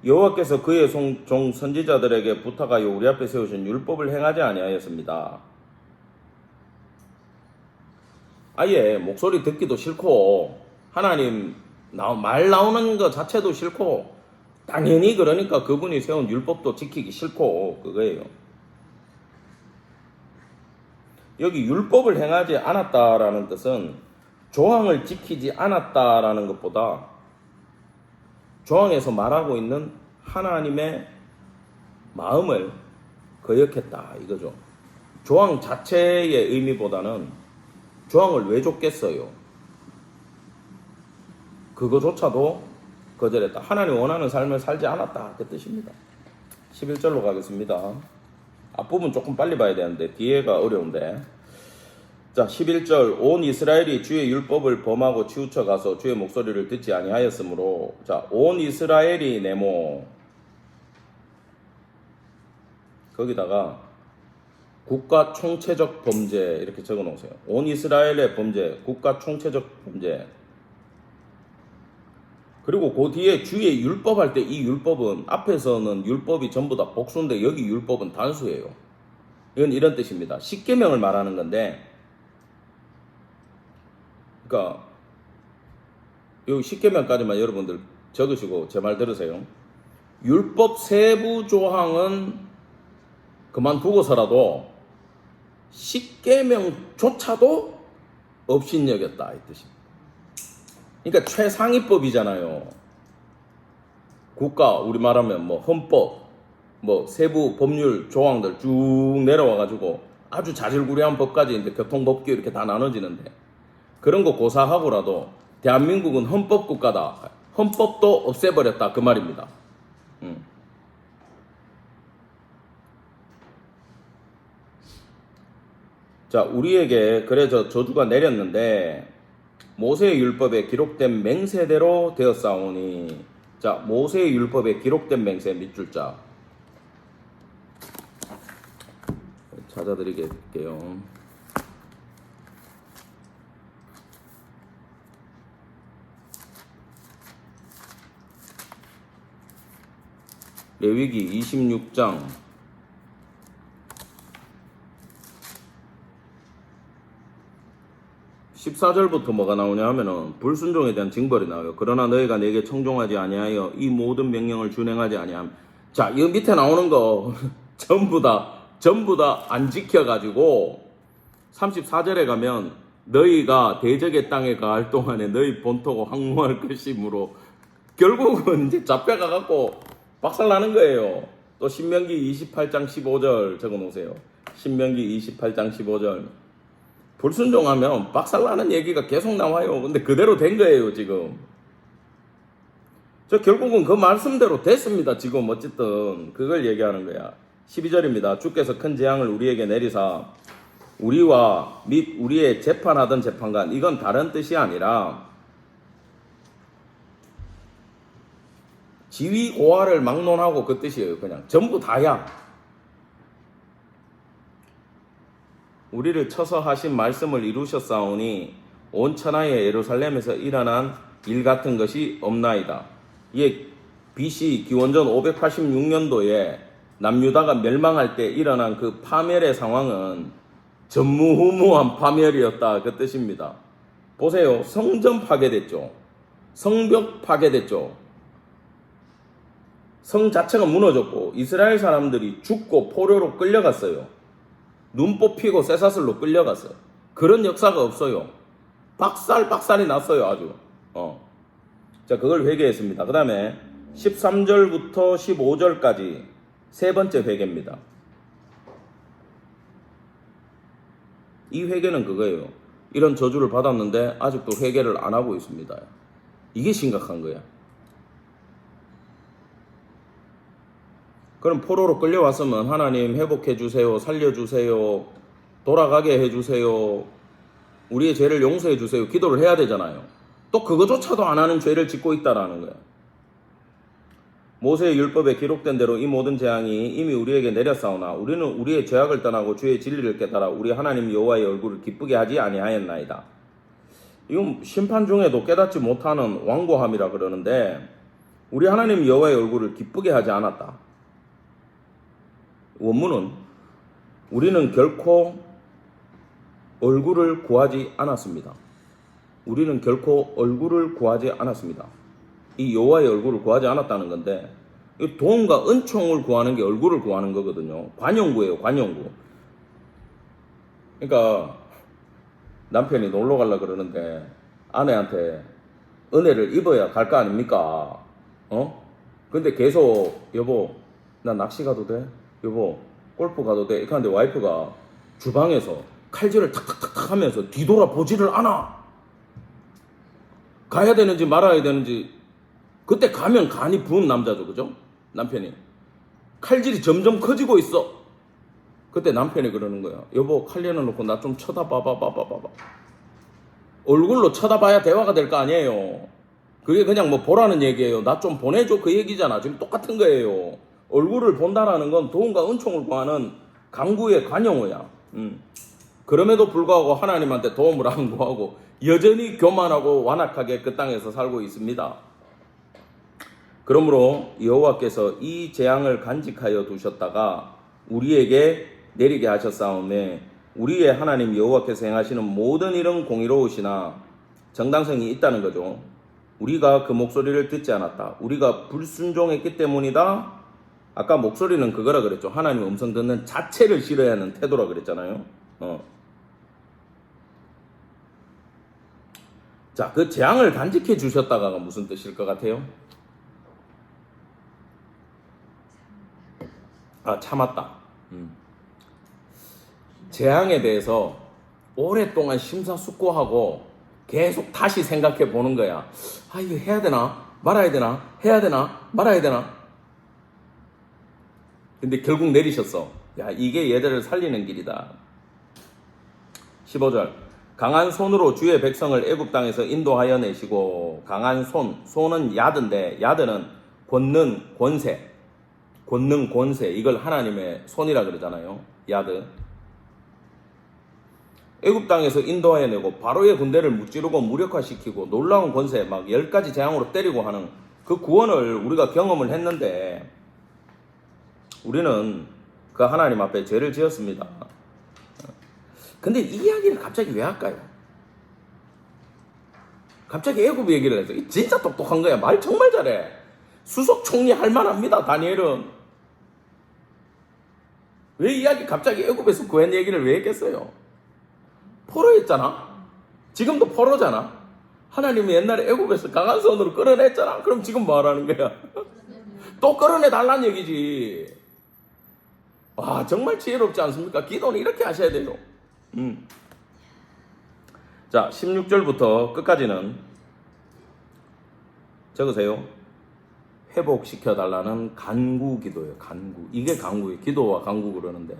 여호와께서 그의 종 선지자들에게 부탁하여 우리 앞에 세우신 율법을 행하지 아니하였습니다. 아예 목소리 듣기도 싫고 하나님 말 나오는 것 자체도 싫고 당연히 그러니까 그분이 세운 율법도 지키기 싫고 그거예요. 여기 율법을 행하지 않았다라는 뜻은 조항을 지키지 않았다라는 것보다 조항에서 말하고 있는 하나님의 마음을 거역했다 이거죠. 조항 자체의 의미보다는 조항을 왜 줬겠어요? 그거조차도 거절했다. 하나님 원하는 삶을 살지 않았다 그 뜻입니다. 11절로 가겠습니다. 앞부분 조금 빨리 봐야 되는데 뒤에가 어려운데. 자, 11절 온 이스라엘이 주의 율법을 범하고 치우쳐 가서 주의 목소리를 듣지 아니하였으므로. 자, 온 이스라엘이 네모 거기다가 국가 총체적 범죄 이렇게 적어 놓으세요. 온 이스라엘의 범죄, 국가 총체적 범죄. 그리고 그 뒤에 주의 율법 할 때 이 율법은 앞에서는 율법이 전부 다 복수인데 여기 율법은 단수예요. 이건 이런 뜻입니다. 십계명을 말하는 건데 그러니까 이 십계명까지만 여러분들 적으시고 제 말 들으세요. 율법 세부 조항은 그만두고서라도 십계명조차도 업신여겼다 이 뜻입니다. 그러니까 최상위법이잖아요. 국가 우리 말하면 뭐 헌법, 뭐 세부 법률 조항들 쭉 내려와가지고 아주 자질구레한 법까지 이제 교통법규 이렇게 다 나눠지는데 그런 거 고사하고라도 대한민국은 헌법국가다. 헌법도 없애버렸다 그 말입니다. 자, 우리에게 그래서 저주가 내렸는데 모세의 율법에 기록된 맹세대로 되었사오니, 자, 모세의 율법에 기록된 맹세 밑줄자 찾아드리게요. 레위기 26장 14절부터 뭐가 나오냐 하면은 불순종에 대한 징벌이 나와요. 그러나 너희가 내게 청종하지 아니하여 이 모든 명령을 준행하지 아니함. 자, 이 밑에 나오는 거 전부 다 안 지켜가지고 34절에 가면 너희가 대적의 땅에 가할 동안에 너희 본토고 항모할 것이므로 결국은 이제 잡혀가갖고 박살나는 거예요. 또 신명기 28장 15절 적어놓으세요. 신명기 28장 15절. 불순종하면 박살나는 얘기가 계속 나와요. 근데 그대로 된 거예요 지금. 저 결국은 그 말씀대로 됐습니다. 지금 어쨌든 그걸 얘기하는 거야. 12절입니다. 주께서 큰 재앙을 우리에게 내리사 우리와 및 우리의 재판하던 재판관, 이건 다른 뜻이 아니라 지위 고하를 막론하고 그 뜻이에요. 그냥 전부 다야. 우리를 쳐서 하신 말씀을 이루셨사오니 온 천하의 예루살렘에서 일어난 일 같은 것이 없나이다. 이게 BC 기원전 586년도에 남유다가 멸망할 때 일어난 그 파멸의 상황은 전무후무한 파멸이었다 그 뜻입니다. 보세요. 성전 파괴됐죠. 성벽 파괴됐죠. 성 자체가 무너졌고 이스라엘 사람들이 죽고 포로로 끌려갔어요. 눈 뽑히고 쇠사슬로 끌려갔어요. 그런 역사가 없어요. 박살이 났어요 아주. 자, 그걸 회개했습니다. 그 다음에 13절부터 15절까지 세 번째 회개입니다. 이 회개는 그거예요. 이런 저주를 받았는데 아직도 회개를 안 하고 있습니다. 이게 심각한 거야. 그럼 포로로 끌려왔으면 하나님 회복해주세요, 살려주세요, 돌아가게 해주세요, 우리의 죄를 용서해주세요 기도를 해야 되잖아요. 또 그거조차도 안 하는 죄를 짓고 있다라는 거야. 모세의 율법에 기록된 대로 이 모든 재앙이 이미 우리에게 내렸사오나 우리는 우리의 죄악을 떠나고 주의 진리를 깨달아 우리 하나님 여호와의 얼굴을 기쁘게 하지 아니하였나이다. 이건 심판 중에도 깨닫지 못하는 완고함이라 그러는데 우리 하나님 여호와의 얼굴을 기쁘게 하지 않았다. 원문은 우리는 결코 얼굴을 구하지 않았습니다. 우리는 결코 얼굴을 구하지 않았습니다. 이 여호와의 얼굴을 구하지 않았다는 건데 이 도움과 은총을 구하는 게 얼굴을 구하는 거거든요. 관용구예요. 관용구. 그러니까 남편이 놀러 가려고 그러는데 아내한테 은혜를 입어야 갈 거 아닙니까? 근데 계속 여보 나 낚시 가도 돼? 여보 골프 가도 돼? 이렇게 하는데 와이프가 주방에서 칼질을 탁탁탁탁 하면서 뒤돌아보지를 않아. 가야 되는지 말아야 되는지. 그때 가면 간이 부은 남자죠. 그죠? 남편이. 칼질이 점점 커지고 있어. 그때 남편이 그러는 거야. 여보 칼 내려놓고 나 좀 쳐다봐봐. 얼굴로 쳐다봐야 대화가 될 거 아니에요. 그게 그냥 뭐 보라는 얘기예요. 나 좀 보내줘 그 얘기잖아. 지금 똑같은 거예요. 얼굴을 본다라는 건 도움과 은총을 구하는 강구의 관용어야. 그럼에도 불구하고 하나님한테 도움을 안 구하고 여전히 교만하고 완악하게 그 땅에서 살고 있습니다. 그러므로 여호와께서 이 재앙을 간직하여 두셨다가 우리에게 내리게 하셨사오매 우리의 하나님 여호와께서 행하시는 모든 일은 공의로우시나 정당성이 있다는 거죠. 우리가 그 목소리를 듣지 않았다. 우리가 불순종했기 때문이다. 아까 목소리는 그거라 그랬죠. 하나님 음성 듣는 자체를 싫어하는 태도라 그랬잖아요. 자, 그 재앙을 간직해 주셨다가가 무슨 뜻일 것 같아요? 참았다. 재앙에 대해서 오랫동안 심사숙고하고 계속 다시 생각해 보는 거야. 이거 해야 되나? 말아야 되나? 해야 되나? 말아야 되나? 근데 결국 내리셨어. 야, 이게 얘들을 살리는 길이다. 15절. 강한 손으로 주의 백성을 애굽 땅에서 인도하여 내시고, 강한 손은 야드인데, 야드는 권능, 권세, 권능, 권세, 이걸 하나님의 손이라 그러잖아요. 야드. 애굽 땅에서 인도하여 내고 바로의 군대를 무찌르고 무력화시키고 놀라운 권세 막 10가지 재앙으로 때리고 하는 그 구원을 우리가 경험을 했는데, 우리는 그 하나님 앞에 죄를 지었습니다. 근데 이 이야기를 갑자기 왜 할까요? 갑자기 애굽 얘기를 해서 진짜 똑똑한 거야. 말 정말 잘해. 수석 총리 할 만합니다. 다니엘은. 왜 이야기 갑자기 애굽에서 구한 얘기를 왜 했겠어요? 포로였잖아. 지금도 포로잖아. 하나님이 옛날에 애굽에서 강한 손으로 끌어냈잖아. 그럼 지금 뭐 하라는 거야? 또 끌어내 달라는 얘기지. 와, 정말 지혜롭지 않습니까? 기도는 이렇게 하셔야 돼요. 자, 16절부터 끝까지는 적으세요. 회복시켜 달라는 간구 기도예요. 간구. 이게 간구예요. 기도와 간구 그러는데.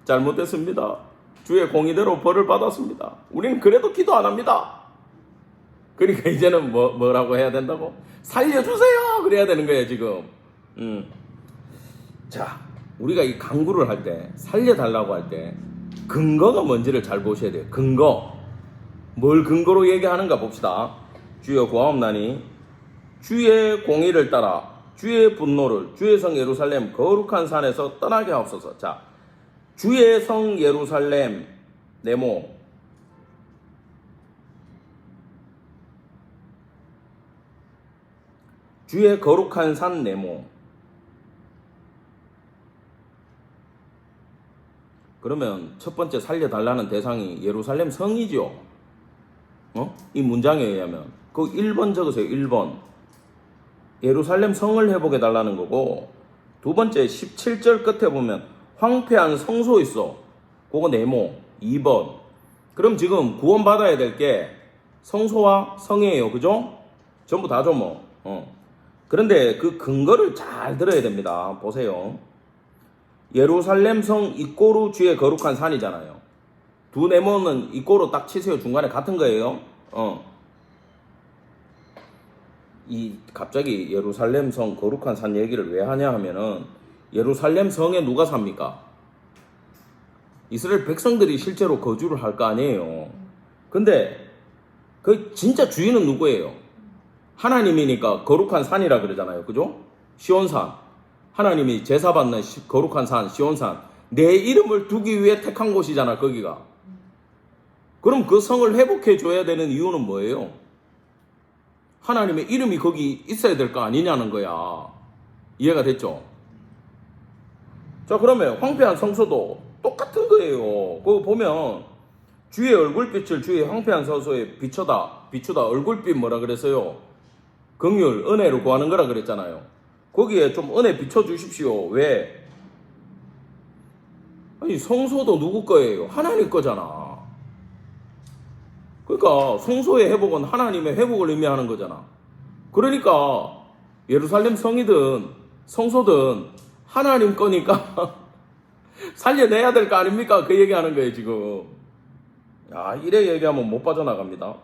잘못됐습니다. 주의 공의대로 벌을 받았습니다. 우리는 그래도 기도 안 합니다. 그러니까 이제는 뭐라고 해야 된다고? 살려주세요! 그래야 되는 거예요, 지금. 자, 우리가 이 간구를 할 때, 살려달라고 할 때, 근거가 뭔지를 잘 보셔야 돼요. 근거. 뭘 근거로 얘기하는가 봅시다. 주여 구하옵나니, 주의 공의를 따라, 주의 분노를, 주의 성 예루살렘 거룩한 산에서 떠나게 하옵소서. 자, 주의 성 예루살렘, 네모. 주의 거룩한 산 네모. 그러면 첫 번째 살려달라는 대상이 예루살렘 성이죠. 이 문장에 의하면. 그 1번 적으세요. 1번. 예루살렘 성을 회복해 달라는 거고, 두 번째 17절 끝에 보면 황폐한 성소 있어. 그거 네모. 2번. 그럼 지금 구원받아야 될 게 성소와 성이에요. 그죠? 전부 다죠 뭐. 그런데 그 근거를 잘 들어야 됩니다. 보세요. 예루살렘 성 이꼬르 주의 거룩한 산이잖아요. 두 네모는 이꼬르 딱 치세요. 중간에 같은 거예요. 갑자기 예루살렘 성 거룩한 산 얘기를 왜 하냐 하면은, 예루살렘 성에 누가 삽니까? 이스라엘 백성들이 실제로 거주를 할 거 아니에요. 근데 그 진짜 주인은 누구예요? 하나님이니까 거룩한 산이라 그러잖아요. 그죠? 시온산. 하나님이 제사받는 거룩한 산, 시온산. 내 이름을 두기 위해 택한 곳이잖아, 거기가. 그럼 그 성을 회복해 줘야 되는 이유는 뭐예요? 하나님의 이름이 거기 있어야 될 거 아니냐는 거야. 이해가 됐죠? 자, 그러면 황폐한 성소도 똑같은 거예요. 그거 보면 주의 얼굴빛을 주의 황폐한 성소에 비추다. 얼굴빛 뭐라 그랬어요? 긍휼, 은혜로 구하는 거라 그랬잖아요. 거기에 좀 은혜 비춰주십시오. 왜? 아니, 성소도 누구 거예요? 하나님 거잖아. 그러니까 성소의 회복은 하나님의 회복을 의미하는 거잖아. 그러니까 예루살렘 성이든 성소든 하나님 거니까 살려내야 될 거 아닙니까? 그 얘기하는 거예요, 지금. 야, 이래 얘기하면 못 빠져나갑니다.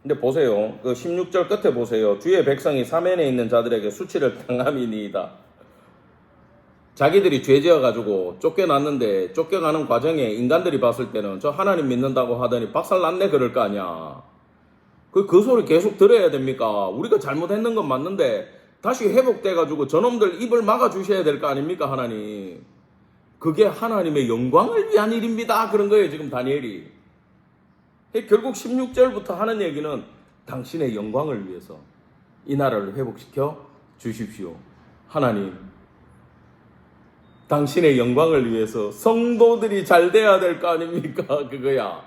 근데 보세요. 그 16절 끝에 보세요. 주의 백성이 사면에 있는 자들에게 수치를 당함이니이다. 자기들이 죄 지어가지고 쫓겨났는데, 쫓겨가는 과정에 인간들이 봤을 때는 저 하나님 믿는다고 하더니 박살났네 그럴 거 아니야. 그 소리 계속 들어야 됩니까? 우리가 잘못했는 건 맞는데 다시 회복돼가지고 저놈들 입을 막아주셔야 될 거 아닙니까, 하나님? 그게 하나님의 영광을 위한 일입니다. 그런 거예요, 지금 다니엘이. 결국 16절부터 하는 얘기는 당신의 영광을 위해서 이 나라를 회복시켜 주십시오. 하나님, 당신의 영광을 위해서 성도들이 잘 돼야 될 거 아닙니까? 그거야.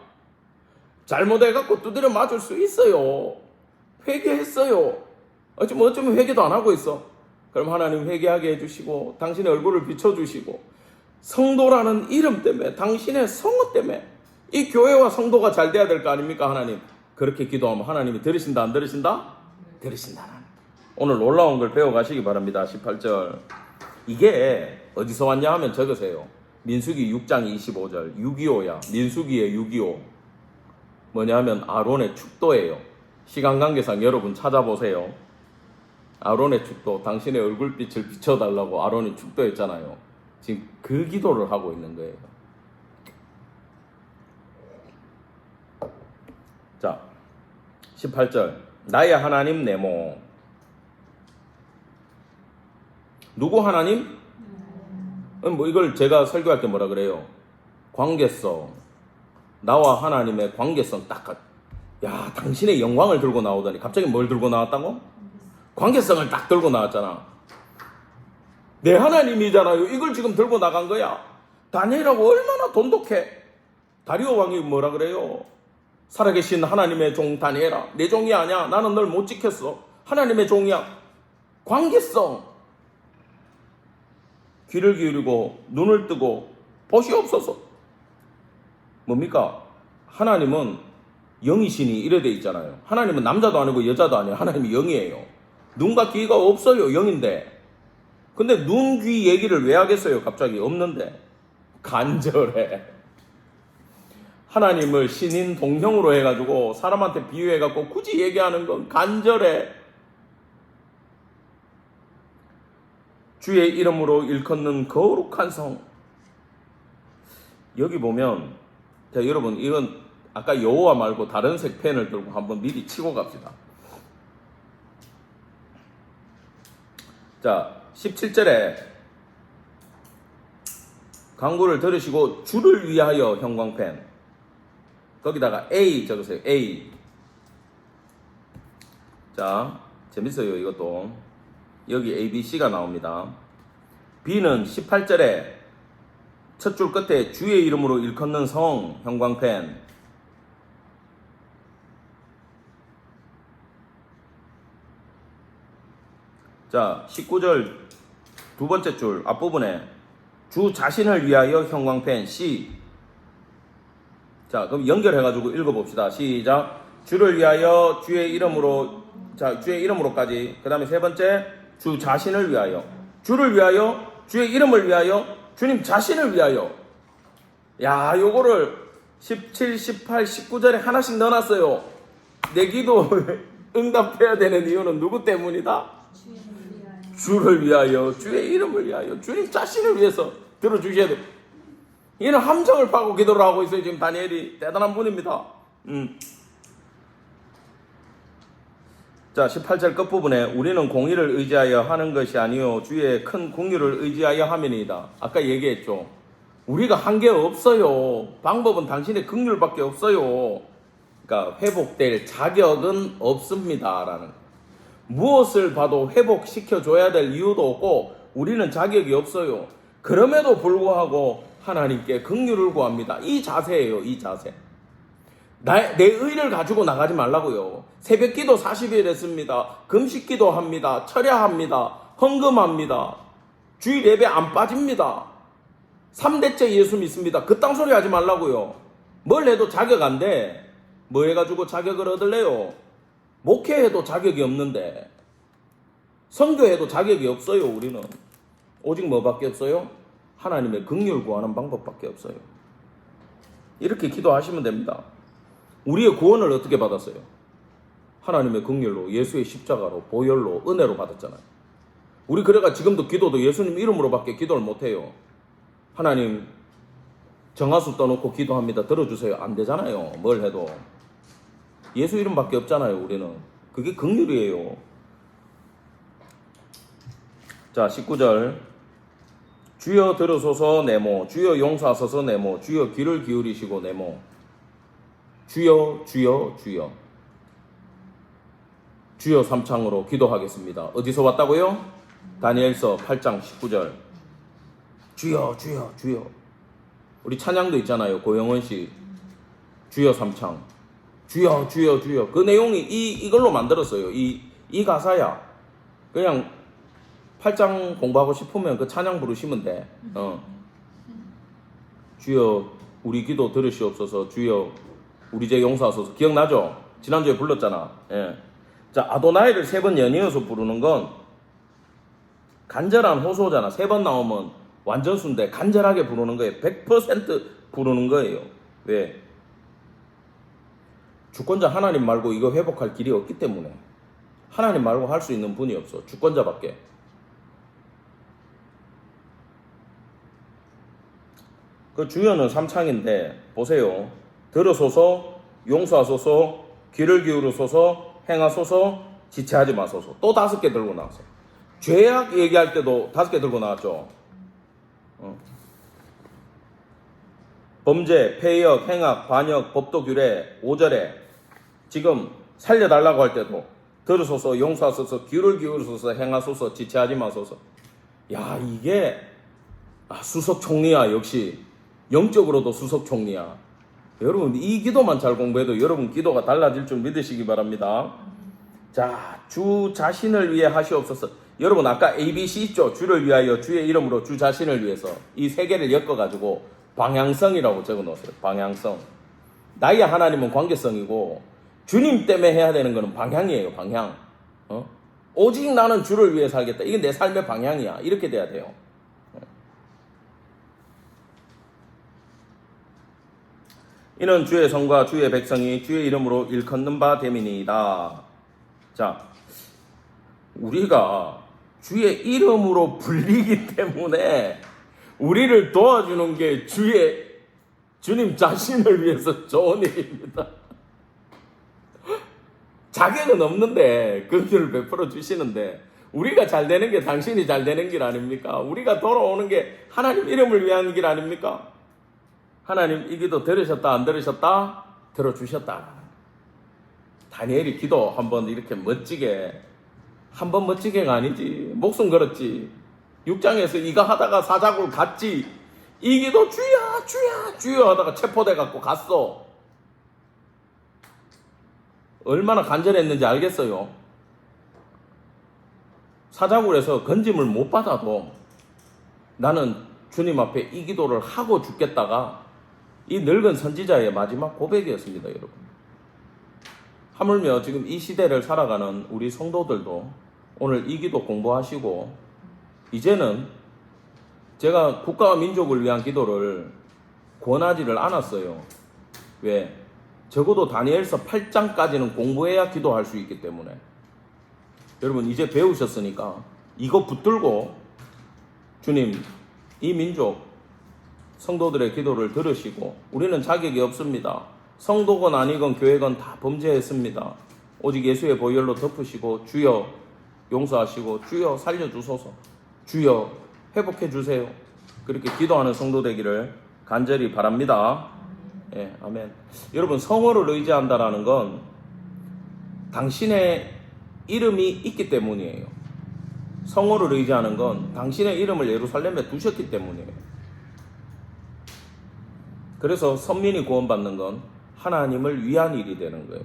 잘못해갖고 두드려 맞을 수 있어요. 회개했어요. 어쩌면 회개도 안 하고 있어. 그럼 하나님 회개하게 해주시고 당신의 얼굴을 비춰주시고 성도라는 이름 때문에, 당신의 성호 때문에 이 교회와 성도가 잘 돼야 될 거 아닙니까, 하나님? 그렇게 기도하면 하나님이 들으신다 안 들으신다? 들으신다. 오늘 놀라운 걸 배워가시기 바랍니다. 18절. 이게 어디서 왔냐 하면 적으세요. 민수기 6장 25절 625야. 민수기의 625 뭐냐 하면 아론의 축도예요. 시간관계상 여러분 찾아보세요. 아론의 축도, 당신의 얼굴빛을 비춰달라고 아론이 축도했잖아요. 지금 그 기도를 하고 있는 거예요. 자, 18절 나의 하나님 네모. 누구 하나님? 뭐 이걸 제가 설교할 때 뭐라 그래요? 관계성. 나와 하나님의 관계성 딱. 야, 당신의 영광을 들고 나오더니 갑자기 뭘 들고 나왔다고? 관계성을 딱 들고 나왔잖아. 내 하나님이잖아요. 이걸 지금 들고 나간 거야. 다니엘하고 얼마나 돈독해. 다리오 왕이 뭐라 그래요? 살아계신 하나님의 종 다니엘아, 내 종이 아니야. 나는 널 못 지켰어. 하나님의 종이야. 관계성. 귀를 기울이고 눈을 뜨고 보시옵소서. 뭡니까? 하나님은 영이시니 이래 돼 있잖아요. 하나님은 남자도 아니고 여자도 아니에요. 하나님이 영이에요. 눈과 귀가 없어요. 영인데. 근데 눈, 귀 얘기를 왜 하겠어요? 갑자기 없는데. 간절해. 하나님을 신인 동형으로 해가지고 사람한테 비유해갖고 굳이 얘기하는 건 간절해. 주의 이름으로 일컫는 거룩한 성. 여기 보면, 자, 여러분, 이건 아까 여호와 말고 다른 색 펜을 들고 한번 미리 치고 갑시다. 자, 17절에 강구를 들으시고 주를 위하여 형광펜. 거기다가 A 적으세요. A. 자, 재밌어요. 이것도. 여기 A, B, C가 나옵니다. B는 18절에 첫 줄 끝에 주의 이름으로 일컫는 성 형광펜. 자, 19절 두 번째 줄 앞부분에 주 자신을 위하여 형광펜 C. 자, 그럼 연결해가지고 읽어봅시다. 시작. 주를 위하여 주의 이름으로. 자, 주의 이름으로까지. 그 다음에 세 번째 주 자신을 위하여. 주를 위하여, 주의 이름을 위하여, 주님 자신을 위하여. 야, 요거를 17, 18, 19절에 하나씩 넣어놨어요. 내 기도 응답해야 되는 이유는 누구 때문이다? 주를 위하여, 주의 이름을 위하여, 주님 자신을 위해서 들어주셔야 돼요. 얘는 함정을 파고 기도를 하고 있어요. 지금 다니엘이 대단한 분입니다. 자, 18절 끝부분에 우리는 공의를 의지하여 하는 것이 아니요 주의 큰 긍휼을 의지하여 함이니이다. 아까 얘기했죠. 우리가 한 게 없어요. 방법은 당신의 긍휼밖에 없어요. 그러니까 회복될 자격은 없습니다. 라는. 무엇을 봐도 회복시켜줘야 될 이유도 없고 우리는 자격이 없어요. 그럼에도 불구하고 하나님께 긍휼을 구합니다. 이 자세예요. 이 자세. 내 의를 가지고 나가지 말라고요. 새벽기도 40일 했습니다. 금식기도 합니다. 철야합니다. 헌금합니다. 주일 예배 안 빠집니다. 3대째 예수 믿습니다. 그딴 소리 하지 말라고요. 뭘 해도 자격 안 돼. 뭐 해가지고 자격을 얻을래요? 목회해도 자격이 없는데, 선교해도 자격이 없어요. 우리는 오직 뭐밖에 없어요? 하나님의 긍휼 구하는 방법밖에 없어요. 이렇게 기도하시면 됩니다. 우리의 구원을 어떻게 받았어요? 하나님의 긍휼로, 예수의 십자가로, 보혈로, 은혜로 받았잖아요. 우리 그래가 지금도 기도도 예수님 이름으로밖에 기도를 못해요. 하나님 정하수 떠놓고 기도합니다. 들어주세요. 안 되잖아요. 뭘 해도. 예수 이름밖에 없잖아요. 우리는. 그게 긍휼이에요. 자, 19절. 주여 들으소서 네모, 주여 용서하소서 네모, 주여 귀를 기울이시고 네모. 주여, 주여, 주여. 주여 삼창으로 기도하겠습니다. 어디서 왔다고요? 다니엘서 8장 19절. 주여, 주여, 주여. 우리 찬양도 있잖아요. 고영원 씨. 주여 삼창. 주여, 주여, 주여. 그 내용이 이걸로 만들었어요. 이 가사야. 그냥 8장 공부하고 싶으면 그 찬양 부르시면 돼. 주여, 우리 기도 들으시옵소서. 주여, 우리 죄 용서하소서. 기억나죠? 지난주에 불렀잖아. 예. 자, 아도나이를 3번 연이어서 부르는 건 간절한 호소잖아. 3번 나오면 완전 순대 간절하게 부르는 거예요. 100% 부르는 거예요. 왜? 주권자 하나님 말고 이거 회복할 길이 없기 때문에. 하나님 말고 할 수 있는 분이 없어. 주권자밖에. 그 주여는 삼창인데 보세요. 들으소서, 용서하소서, 귀를 기울이소서, 행하소서, 지체하지 마소서. 또 5개 들고 나왔어요. 죄악 얘기할 때도 5개 들고 나왔죠. 범죄, 폐역, 행악, 반역, 법도 규례 5절에 지금 살려달라고 할 때도 들으소서, 용서하소서, 귀를 기울이소서, 행하소서, 지체하지 마소서. 야, 이게 수석 총리야. 역시 영적으로도 수석 총리야. 여러분 이 기도만 잘 공부해도 여러분 기도가 달라질 줄 믿으시기 바랍니다. 자, 주 자신을 위해 하시옵소서. 여러분 아까 ABC 있죠? 주를 위하여, 주의 이름으로, 주 자신을 위해서. 이 3개를 엮어가지고 방향성이라고 적어놓았어요. 방향성. 나의 하나님은 관계성이고 주님 때문에 해야 되는 거는 방향이에요. 방향. 오직 나는 주를 위해 살겠다. 이게 내 삶의 방향이야. 이렇게 돼야 돼요. 이는 주의 성과 주의 백성이 주의 이름으로 일컫는 바 됨이니이다. 자, 우리가 주의 이름으로 불리기 때문에 우리를 도와주는 게 주님 자신을 위해서 좋은 일입니다. 자격은 없는데 긍휼을 베풀어 주시는데 우리가 잘 되는 게 당신이 잘 되는 길 아닙니까? 우리가 돌아오는 게 하나님 이름을 위한 길 아닙니까? 하나님 이 기도 들으셨다 안 들으셨다? 들어주셨다. 다니엘이 기도 한번 이렇게 멋지게, 한번 멋지게가 아니지, 목숨 걸었지. 6장에서 이거 하다가 사자굴 갔지. 이 기도 주야 주야 주여 하다가 체포돼 갖고 갔어. 얼마나 간절했는지 알겠어요. 사자굴에서 건짐을 못 받아도 나는 주님 앞에 이 기도를 하고 죽겠다가 이 늙은 선지자의 마지막 고백이었습니다. 여러분, 하물며 지금 이 시대를 살아가는 우리 성도들도 오늘 이 기도 공부하시고, 이제는 제가 국가와 민족을 위한 기도를 권하지를 않았어요. 왜? 적어도 다니엘서 8장까지는 공부해야 기도할 수 있기 때문에. 여러분 이제 배우셨으니까 이거 붙들고 주님 이 민족 성도들의 기도를 들으시고, 우리는 자격이 없습니다. 성도건 아니건 교회건 다 범죄했습니다. 오직 예수의 보혈로 덮으시고 주여 용서하시고 주여 살려주소서, 주여 회복해주세요. 그렇게 기도하는 성도 되기를 간절히 바랍니다. 예, 아멘. 여러분 성호를 의지한다라는 건 당신의 이름이 있기 때문이에요. 성호를 의지하는 건 당신의 이름을 예루살렘에 두셨기 때문이에요. 그래서 선민이 구원받는 건 하나님을 위한 일이 되는 거예요.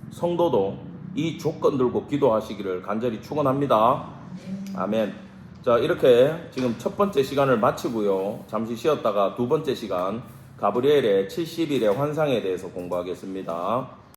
성도도 이 조건 들고 기도하시기를 간절히 축원합니다. 아멘. 자, 이렇게 지금 첫 번째 시간을 마치고요. 잠시 쉬었다가 두 번째 시간 가브리엘의 70일의 환상에 대해서 공부하겠습니다.